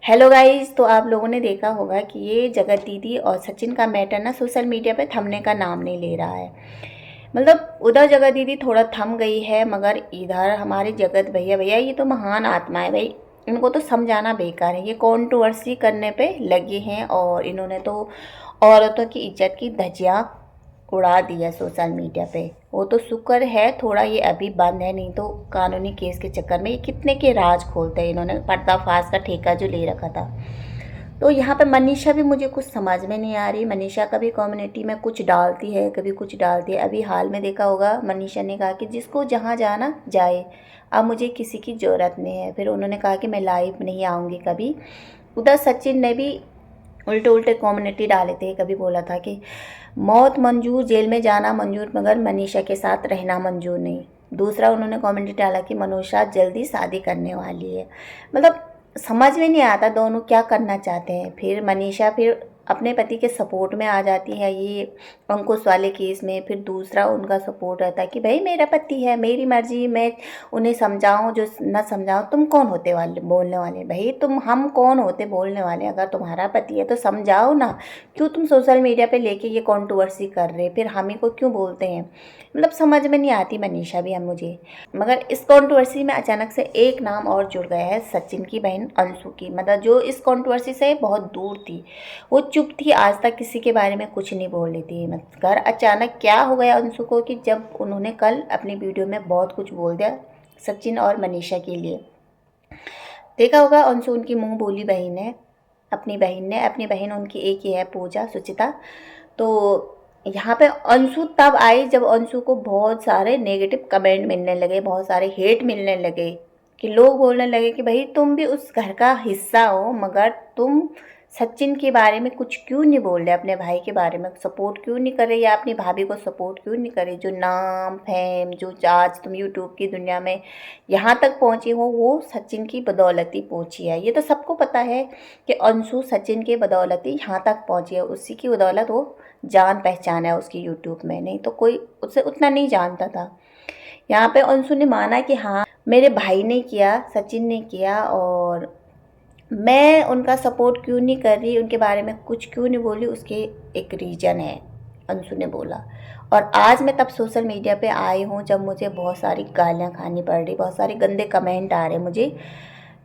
Hello guys, तो आप लोगों ने देखा होगा कि ये जगत दीदी और सचिन का मैटर ना सोशल मीडिया पे थमने का नाम नहीं ले रहा है। मतलब उधर जगत दीदी थोड़ा थम गई है, मगर इधर हमारे जगत भैया भैया ये तो महान आत्मा है भाई। इनको तो समझाना बेकार है, ये कंट्रोवर्सी करने पे लगे हैं और इन्होंने तो औरतों की इज्जत की धज्जियां उड़ा दिया सोशल मीडिया पे। वो तो शुक्र है थोड़ा ये अभी बंद है, नहीं तो कानूनी केस के चक्कर में ये कितने के राज खोलते हैं। इन्होंने पर्दाफाश का ठेका जो ले रखा था। तो यहाँ पे मनीषा भी मुझे कुछ समझ में नहीं आ रही। मनीषा कभी कम्युनिटी में कुछ डालती है, कभी कुछ डालती है। अभी हाल में देखा होगा मनीषा ने कहा कि जिसको जहाँ जाना जाए, अब मुझे किसी की ज़रूरत नहीं है। फिर उन्होंने कहा कि मैं लाइव नहीं आऊँगी कभी। उधर सचिन ने भी उल्टे उल्टे कम्युनिटी डाले थे। कभी बोला था कि मौत मंजूर, जेल में जाना मंजूर, मगर मनीषा के साथ रहना मंजूर नहीं। दूसरा उन्होंने कमेंट डाला कि मनीषा जल्दी शादी करने वाली है। मतलब समझ में नहीं आता दोनों क्या करना चाहते हैं। फिर मनीषा फिर अपने पति के सपोर्ट में आ जाती है ये अंकुश वाले केस में। फिर दूसरा उनका सपोर्ट रहता है कि भाई मेरा पति है, मेरी मर्जी, मैं उन्हें समझाऊं जो न समझाऊं। तुम कौन होते वाले बोलने वाले? भाई हम कौन होते बोलने वाले? अगर तुम्हारा पति है तो समझाओ ना। क्यों तुम सोशल मीडिया पे लेके ये कंट्रोवर्सी कर रहे? फिर हम ही को क्यों बोलते हैं? मतलब समझ में नहीं आती मनीषा भी है मुझे। मगर इस कंट्रोवर्सी में अचानक से एक नाम और जुड़ गया है, सचिन की बहन अंशु की। मतलब जो इस कंट्रोवर्सी से बहुत दूर थी, वो चुप थी, आज तक किसी के बारे में कुछ नहीं बोल रही थी। मगर अचानक क्या हो गया अंशु को कि जब उन्होंने कल अपनी वीडियो में बहुत कुछ बोल दिया सचिन और मनीषा के लिए। देखा होगा अंशु उनकी मुंह बोली बहन है, अपनी बहन उनकी एक ही है, पूजा सुचिता। तो यहाँ पे अंशु तब आई जब अंशु को बहुत सारे नेगेटिव कमेंट मिलने लगे, बहुत सारे हेट मिलने लगे, कि लोग बोलने लगे कि भाई तुम भी उस घर का हिस्सा हो, मगर तुम सचिन के बारे में कुछ क्यों नहीं बोल रहे, अपने भाई के बारे में सपोर्ट क्यों नहीं कर रहे, या अपनी भाभी को सपोर्ट क्यों नहीं करे। जो नाम फेम जो आज तुम यूट्यूब की दुनिया में यहाँ तक पहुँची हो, वो सचिन की बदौलत ही पहुँची है। ये तो सबको पता है कि अंशु सचिन के बदौलत ही यहाँ तक पहुँची है। उसी की बदौलत वो जान पहचान है उसकी यूट्यूब में, नहीं तो कोई उससे उतना नहीं जानता था। यहाँ पे अंशु ने माना कि हाँ मेरे भाई ने किया, सचिन ने किया, और मैं उनका सपोर्ट क्यों नहीं कर रही, उनके बारे में कुछ क्यों नहीं बोली, उसके एक रीज़न है, अंशु ने बोला। और आज मैं तब सोशल मीडिया पे आई हूँ जब मुझे बहुत सारी गालियाँ खानी पड़ रही, बहुत सारे गंदे कमेंट आ रहे मुझे,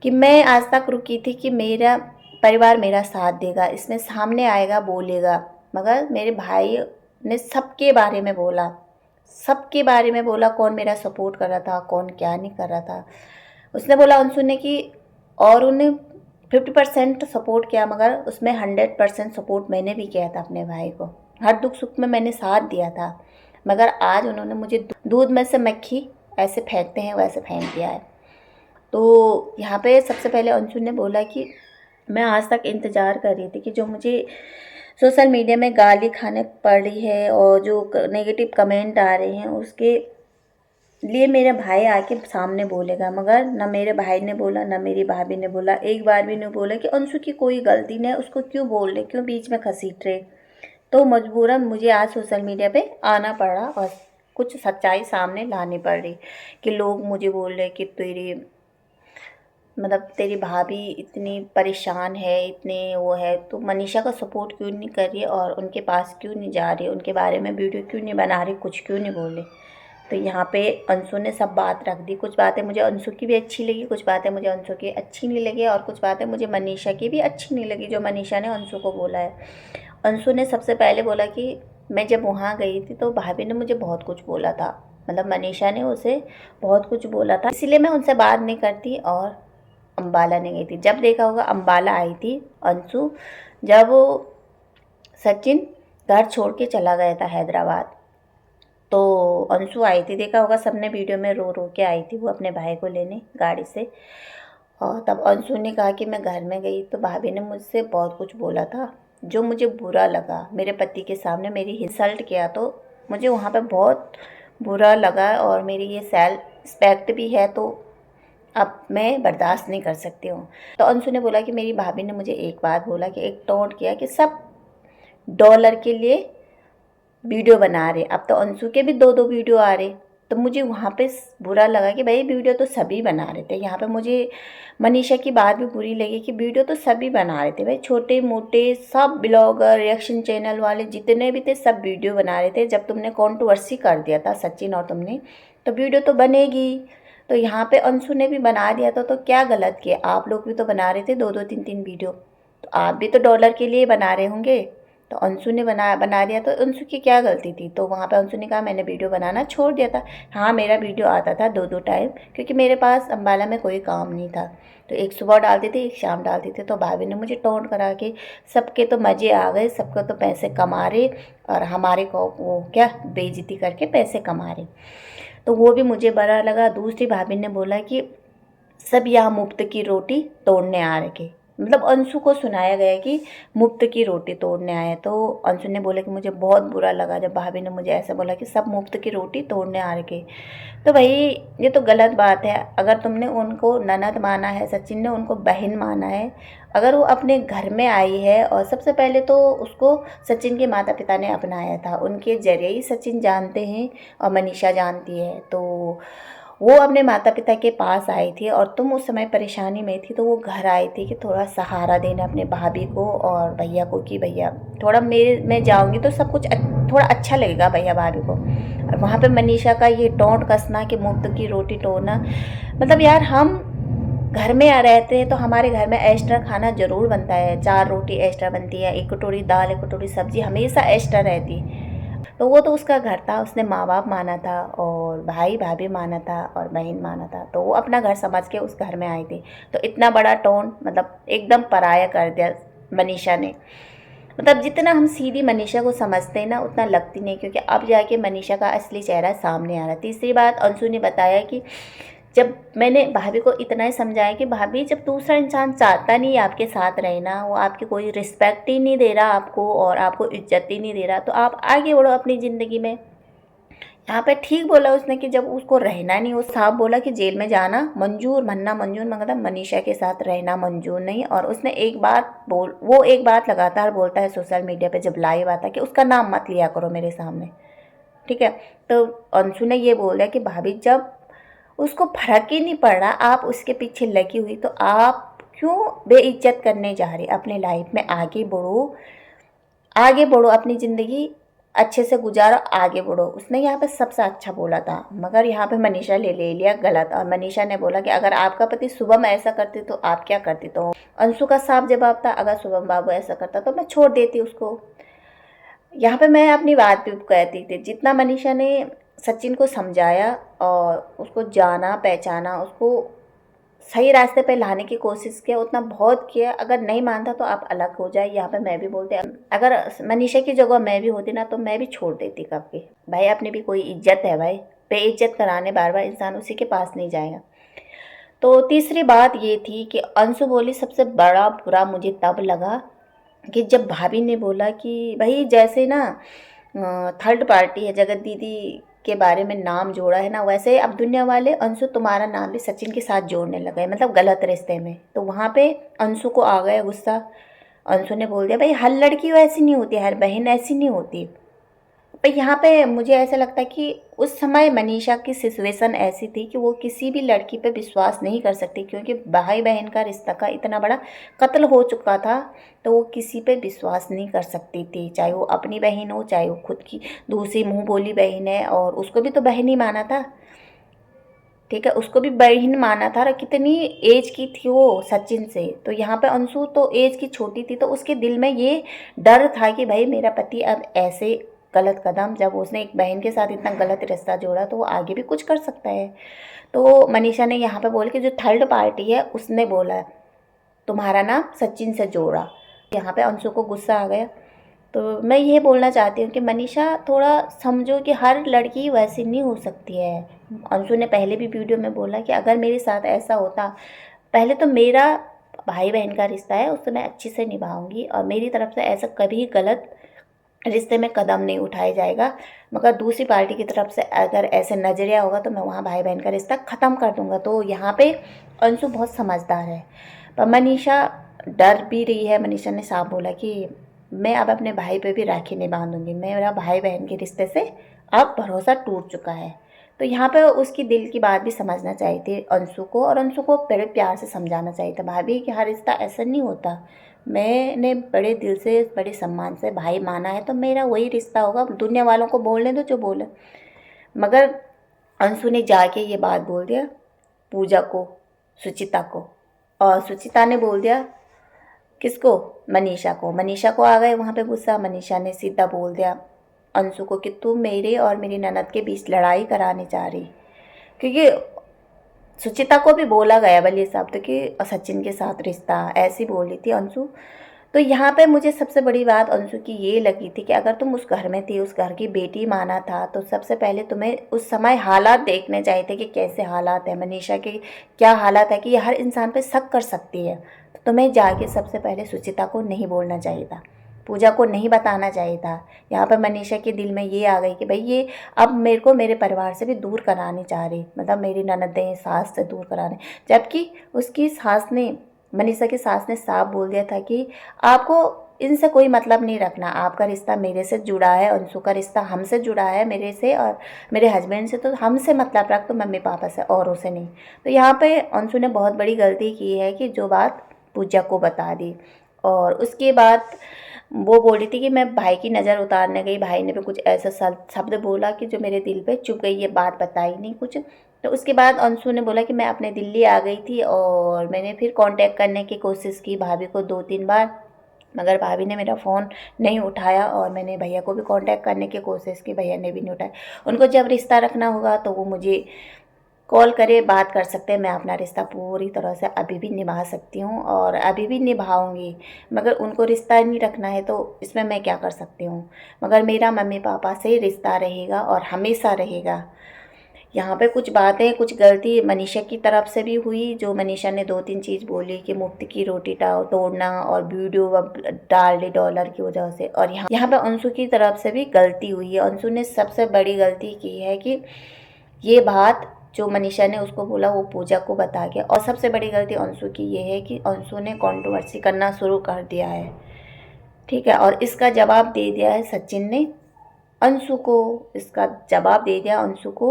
कि मैं आज तक रुकी थी कि मेरा परिवार मेरा साथ देगा, इसमें सामने आएगा बोलेगा। मगर मेरे भाई ने सबके बारे में बोला, सबके बारे में बोला, कौन मेरा सपोर्ट कर रहा था, कौन क्या नहीं कर रहा था। उसने बोला अंशु ने कि और उन्हें 50% सपोर्ट किया, मगर उसमें 100% सपोर्ट मैंने भी किया था अपने भाई को। हर दुख सुख में मैंने साथ दिया था। मगर आज उन्होंने मुझे दूध में से मक्खी ऐसे फेंकते हैं वैसे फेंक दिया है। तो यहाँ पे सबसे पहले अंशु ने बोला कि मैं आज तक इंतज़ार कर रही थी कि जो मुझे सोशल मीडिया में गाली खाने पड़ रही है और जो नेगेटिव कमेंट आ रहे हैं, उसके लिए मेरा भाई आके सामने बोलेगा। मगर ना मेरे भाई ने बोला, ना मेरी भाभी ने बोला, एक बार भी नहीं बोला कि अंशु की कोई गलती नहीं है, उसको क्यों बोल रहे, क्यों बीच में घसीट रहे। तो मजबूरन मुझे आज सोशल मीडिया पे आना पड़ा और कुछ सच्चाई सामने लानी पड़ रही, कि लोग मुझे बोल रहे कि तेरी भाभी इतनी परेशान है, इतने वो है, तो मनीषा का सपोर्ट क्यों नहीं कर रही है और उनके पास क्यों नहीं जा रही है, उनके बारे में वीडियो क्यों नहीं बना रही, कुछ क्यों नहीं बोल रही। तो यहाँ पे अंशु ने सब बात रख दी। कुछ बातें मुझे अंशु की भी अच्छी लगी, कुछ बातें मुझे अंशु की अच्छी नहीं लगी, और कुछ बातें मुझे मनीषा की भी अच्छी नहीं लगी जो मनीषा ने अंशु को बोला है। अंशु ने सबसे पहले बोला कि मैं जब वहाँ गई थी तो भाभी ने मुझे बहुत कुछ बोला था, मतलब मनीषा ने उसे बहुत कुछ बोला था, इसीलिए मैं उनसे बात नहीं करती और अम्बाला नहीं गई थी। जब देखा होगा अम्बाला आई थी अंशु, जब वो सचिन घर छोड़ के चला गया था हैदराबाद, तो अंशु आई थी। देखा होगा सबने वीडियो में, रो रो के आई थी वो अपने भाई को लेने गाड़ी से। और तब अंशु ने कहा कि मैं घर में गई तो भाभी ने मुझसे बहुत कुछ बोला था जो मुझे बुरा लगा, मेरे पति के सामने मेरी इंसल्ट किया, तो मुझे वहाँ पे बहुत बुरा लगा और मेरी ये सेल्फ रिस्पेक्ट भी है, तो अब मैं बर्दाश्त नहीं कर सकती हूँ। तो अंशु ने बोला कि मेरी भाभी ने मुझे एक बात बोला, कि एक टोंट किया कि सब डॉलर के लिए वीडियो बना रहे। अब तो अंशु के भी 2-2 वीडियो आ रहे, तो मुझे वहाँ पे बुरा लगा कि भाई वीडियो तो सभी बना रहे थे। यहाँ पे मुझे मनीषा की बात भी बुरी लगी कि वीडियो तो सभी बना रहे थे भाई, छोटे मोटे सब ब्लॉगर, रिएक्शन चैनल वाले जितने भी थे सब वीडियो बना रहे थे। जब तुमने कंट्रोवर्सी कर दिया था सचिन और तुमने, तो वीडियो तो बनेगी। तो यहाँ पे अंशु ने भी बना दिया था, तो क्या गलत किया? आप लोग भी तो बना रहे थे 2-2 3-3 वीडियो, तो आप भी तो डॉलर के लिए बना रहे होंगे। तो अंशु ने बना दिया, तो अंशु की क्या गलती थी? तो वहाँ पे अंशु ने कहा मैंने वीडियो बनाना छोड़ दिया था। हाँ, मेरा वीडियो आता था 2-2 टाइम, क्योंकि मेरे पास अम्बाला में कोई काम नहीं था, तो एक सुबह डालती थी, एक शाम डालती थी। तो भाभी ने मुझे टोंट करा के सबके तो मज़े आ गए, सबको तो पैसे कमा रहे और हमारे को वो क्या बेइज्जती करके पैसे कमा रहे, तो वो भी मुझे बुरा लगा। दूसरी भाभी ने बोला कि सब यहाँ मुफ्त की रोटी तोड़ने आ रखे, मतलब अंशु को सुनाया गया कि मुफ्त की रोटी तोड़ने आए। तो अंशु ने बोला कि मुझे बहुत बुरा लगा जब भाभी ने मुझे ऐसा बोला कि सब मुफ्त की रोटी तोड़ने आ रखे। तो भाई ये तो गलत बात है। अगर तुमने उनको ननद माना है, सचिन ने उनको बहन माना है, अगर वो अपने घर में आई है, और सबसे पहले तो उसको सचिन के माता पिता ने अपनाया था, उनके जरिए ही सचिन जानते हैं और मनीषा जानती है। तो वो अपने माता पिता के पास आई थी और तुम उस समय परेशानी में थी, तो वो घर आई थी कि थोड़ा सहारा देना अपने भाभी को और भैया को, कि भैया थोड़ा मैं जाऊंगी तो सब कुछ थोड़ा अच्छा लगेगा भैया भाभी को। और वहाँ पे मनीषा का ये टोंट कसना कि मुफ्त की रोटी तोड़ना, मतलब यार हम घर में आ रहते हैं तो हमारे घर में एक्स्ट्रा खाना ज़रूर बनता है, 4 रोटी एक्स्ट्रा बनती है, 1 कटोरी दाल, 1 कटोरी सब्जी हमेशा एक्स्ट्रा रहती है। तो वो तो उसका घर था, उसने माँ बाप माना था और भाई भाभी माना था और बहन माना था, तो वो अपना घर समझ के उस घर में आई थी। तो इतना बड़ा टोन मतलब एकदम पराया कर दिया मनीषा ने। मतलब जितना हम सीधी मनीषा को समझते हैं ना, उतना लगती नहीं, क्योंकि अब जाके मनीषा का असली चेहरा सामने आ रहा है। तीसरी बात, अंशु ने बताया कि जब मैंने भाभी को इतना ही समझाया कि भाभी जब दूसरा इंसान चाहता नहीं आपके साथ रहना, वो आपकी कोई रिस्पेक्ट ही नहीं दे रहा आपको और आपको इज्जत ही नहीं दे रहा, तो आप आगे बढ़ो अपनी ज़िंदगी में। यहाँ पे ठीक बोला उसने कि जब उसको रहना नहीं, वो साफ बोला कि जेल में जाना मंजूर, मनना मंजूर, मगर मनीषा के साथ रहना मंजूर नहीं। और उसने एक बात लगातार बोलता है सोशल मीडिया पे जब लाइव आता है कि उसका नाम मत लिया करो मेरे सामने, ठीक है। तो अंशु ने ये बोल दिया कि भाभी जब उसको फर्क ही नहीं पड़ रहा, आप उसके पीछे लगी हुई, तो आप क्यों बेइज्जत करने जा रही? अपने लाइफ में आगे बढ़ो, आगे बढ़ो, अपनी ज़िंदगी अच्छे से गुजारो, आगे बढ़ो। उसने यहाँ पे सबसे अच्छा बोला था, मगर यहाँ पे मनीषा ले लिया गलत। और मनीषा ने बोला कि अगर आपका पति शुभम ऐसा करते तो आप क्या करती? तो अंशु का साफ जवाब था, अगर शुभम बाबू ऐसा करता तो मैं छोड़ देती उसको। यहाँ पे मैं अपनी बात भी कहती थी, जितना मनीषा ने सचिन को समझाया और उसको जाना पहचाना, उसको सही रास्ते पे लाने की कोशिश किया, उतना बहुत किया। अगर नहीं मानता तो आप अलग हो जाए। यहाँ पे मैं भी बोलते, अगर मनीषा की जगह मैं भी होती ना तो मैं भी छोड़ देती कब की। भाई अपनी भी कोई इज्जत है भाई, बेइज्जत कराने बार बार इंसान उसी के पास नहीं जाएगा। तो तीसरी बात ये थी कि अंशु बोली सबसे बड़ा बुरा मुझे तब लगा कि जब भाभी ने बोला कि भाई जैसे ना थर्ड पार्टी है, जगत दीदी के बारे में नाम जोड़ा है ना, वैसे अब दुनिया वाले अंशु तुम्हारा नाम भी सचिन के साथ जोड़ने लगे, मतलब गलत रिश्ते में। तो वहाँ पे अंशु को आ गया गुस्सा। अंशु ने बोल दिया भाई हर लड़की वैसी नहीं होती, हर बहन ऐसी नहीं होती। पर यहाँ पे मुझे ऐसा लगता है कि उस समय मनीषा की सिचुएशन ऐसी थी कि वो किसी भी लड़की पे विश्वास नहीं कर सकती, क्योंकि भाई बहन का रिश्ता का इतना बड़ा कत्ल हो चुका था। तो वो किसी पे विश्वास नहीं कर सकती थी, चाहे वो अपनी बहन हो, चाहे वो खुद की दूसरी मुंह बोली बहन है, और उसको भी तो बहन ही माना था, ठीक है, उसको भी बहन माना था। और कितनी एज की थी वो सचिन से। तो यहाँ पे अंशु तो एज की छोटी थी, तो उसके दिल में ये डर था कि भाई मेरा पति अब ऐसे गलत कदम, जब उसने एक बहन के साथ इतना गलत रिश्ता जोड़ा तो वो आगे भी कुछ कर सकता है। तो मनीषा ने यहाँ पे बोल के जो थर्ड पार्टी है उसने बोला तुम्हारा नाम सचिन से जोड़ा। यहाँ पे अंशु को गुस्सा आ गया। तो मैं ये बोलना चाहती हूँ कि मनीषा थोड़ा समझो कि हर लड़की वैसी नहीं हो सकती है। अंशु ने पहले भी वीडियो में बोला कि अगर मेरे साथ ऐसा होता, पहले तो मेरा भाई बहन का रिश्ता है उससे मैं अच्छे से निभाऊंगी और मेरी तरफ से ऐसा कभी गलत रिश्ते में कदम नहीं उठाया जाएगा, मगर दूसरी पार्टी की तरफ से अगर ऐसे नज़रिया होगा तो मैं वहाँ भाई बहन का रिश्ता ख़त्म कर दूँगा। तो यहाँ पे अंशु बहुत समझदार है, पर मनीषा डर भी रही है। मनीषा ने साफ बोला कि मैं अब अपने भाई पे भी राखी नहीं बांधूंगी, मेरा भाई बहन के रिश्ते से अब भरोसा टूट चुका है। तो यहाँ पे उसकी दिल की बात भी समझना चाहिए थी अंशु को, और अंशु को बड़े प्यार से समझाना चाहिए था, भाभी कि हर रिश्ता ऐसा नहीं होता, मैंने बड़े दिल से बड़े सम्मान से भाई माना है तो मेरा वही रिश्ता होगा, दुनिया वालों को बोलने दो जो बोले। मगर अंशु ने जाके ये बात बोल दिया पूजा को, सुचिता को, और सुचिता ने बोल दिया किसको, मनीषा को। मनीषा को आ गए वहाँ पे गुस्सा। मनीषा ने सीधा बोल दिया अंशु को कि तू मेरे और मेरी ननद के बीच लड़ाई कराने जा रही, क्योंकि सुचिता को भी बोला गया बल ये शब्द कि सचिन के साथ रिश्ता, ऐसी बोली थी अंशु। तो यहाँ पे मुझे सबसे बड़ी बात अंशु की ये लगी थी कि अगर तुम उस घर में थी, उस घर की बेटी माना था, तो सबसे पहले तुम्हें उस समय हालात देखने चाहिए थे कि कैसे हालात है, मनीषा के क्या हालात है कि ये हर इंसान पे शक कर सकती है। तो तुम्हें जाके सबसे पहले सुचिता को नहीं बोलना चाहिए था, पूजा को नहीं बताना चाहिए था। यहाँ पर मनीषा के दिल में ये आ गई कि भाई ये अब मेरे को मेरे परिवार से भी दूर करानी चाह रही, मतलब मेरी ननदें सास से दूर कराने, जबकि उसकी सास ने, मनीषा की सास ने साफ बोल दिया था कि आपको इनसे कोई मतलब नहीं रखना, आपका रिश्ता मेरे से जुड़ा है, अंशु का रिश्ता हमसे जुड़ा है, मेरे से और मेरे हस्बैंड से, तो हमसे मतलब रख, तो मम्मी पापा से, औरों से नहीं। तो यहाँ पे अंशु ने बहुत बड़ी गलती की है कि जो बात पूजा को बता दी। और उसके बाद वो बोल रही थी कि मैं भाई की नज़र उतारने गई, भाई ने भी कुछ ऐसा शब्द बोला कि जो मेरे दिल पे चुभ गई, ये बात बताई नहीं कुछ। तो उसके बाद अंशु ने बोला कि मैं अपने दिल्ली आ गई थी और मैंने फिर कांटेक्ट करने की कोशिश की भाभी को 2-3 बार, मगर भाभी ने मेरा फ़ोन नहीं उठाया, और मैंने भैया को भी कांटेक्ट करने की कोशिश की, भैया ने भी नहीं उठाया। उनको जब रिश्ता रखना होगा तो वो मुझे कॉल करे, बात कर सकते हैं, मैं अपना रिश्ता पूरी तरह से अभी भी निभा सकती हूँ और अभी भी निभाऊंगी। मगर उनको रिश्ता नहीं रखना है तो इसमें मैं क्या कर सकती हूँ। मगर मेरा मम्मी पापा से रिश्ता रहेगा और हमेशा रहेगा। यहाँ पे कुछ बातें, कुछ गलती मनीषा की तरफ से भी हुई, जो मनीषा ने 2-3 चीज़ बोली कि मुफ्त की रोटी तोड़ना और वीडियो डाल दी डॉलर की वजह से, और यहाँ पे अंशु की तरफ से भी गलती हुई है। अंशु ने सबसे बड़ी गलती की है कि ये बात जो मनीषा ने उसको बोला वो पूजा को बता के, और सबसे बड़ी गलती अंशु की ये है कि अंशु ने कंट्रोवर्सी करना शुरू कर दिया है, ठीक है। और इसका जवाब दे दिया है सचिन ने अंशु को, इसका जवाब दे दिया अंशु को।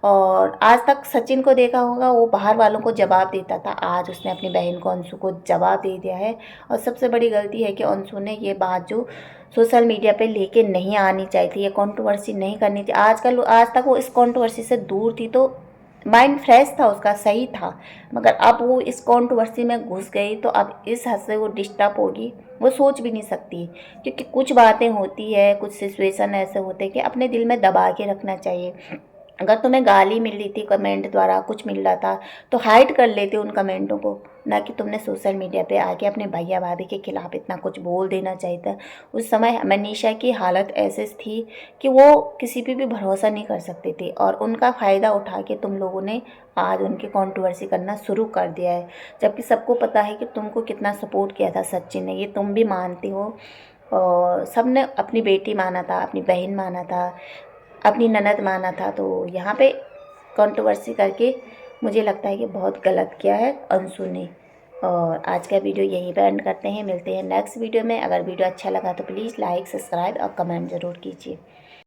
और आज तक सचिन को देखा होगा वो बाहर वालों को जवाब देता था, आज उसने अपनी बहन को अंशु को जवाब दे दिया है। और सबसे बड़ी गलती है कि अंशु ने ये बात जो सोशल मीडिया पे लेके नहीं आनी चाहिए थी, ये कंट्रोवर्सी नहीं करनी थी। आज तक वो इस कंट्रोवर्सी से दूर थी, तो माइंड फ्रेश था उसका, सही था। मगर अब वो इस कंट्रोवर्सी में घुस गई तो अब इस हद से वो डिस्टर्ब होगी, वो सोच भी नहीं सकती। क्योंकि कुछ बातें होती है, कुछ सिचुएशन ऐसे होते हैं कि अपने दिल में दबा के रखना चाहिए। अगर तुम्हें गाली मिल रही थी कमेंट द्वारा, कुछ मिल रहा था, तो हाइड कर लेते उन कमेंटों को, ना कि तुमने सोशल मीडिया पे आके अपने भैया भाभी के खिलाफ इतना कुछ बोल देना चाहिए था। उस समय मनीषा की हालत ऐसे थी कि वो किसी पे भी भरोसा नहीं कर सकती थी, और उनका फ़ायदा उठा के तुम लोगों ने आज उनकी कंट्रोवर्सी करना शुरू कर दिया है। जबकि सबको पता है कि तुमको कितना सपोर्ट किया था सचिन ने, ये तुम भी मानती हो। और सब ने अपनी बेटी माना था, अपनी बहन माना था, अपनी ननद माना था। तो यहाँ पे कंट्रोवर्सी करके मुझे लगता है कि बहुत गलत किया है अंशु ने। और आज का वीडियो यहीं पे एंड करते हैं, मिलते हैं नेक्स्ट वीडियो में। अगर वीडियो अच्छा लगा तो प्लीज़ लाइक, सब्सक्राइब और कमेंट ज़रूर कीजिए।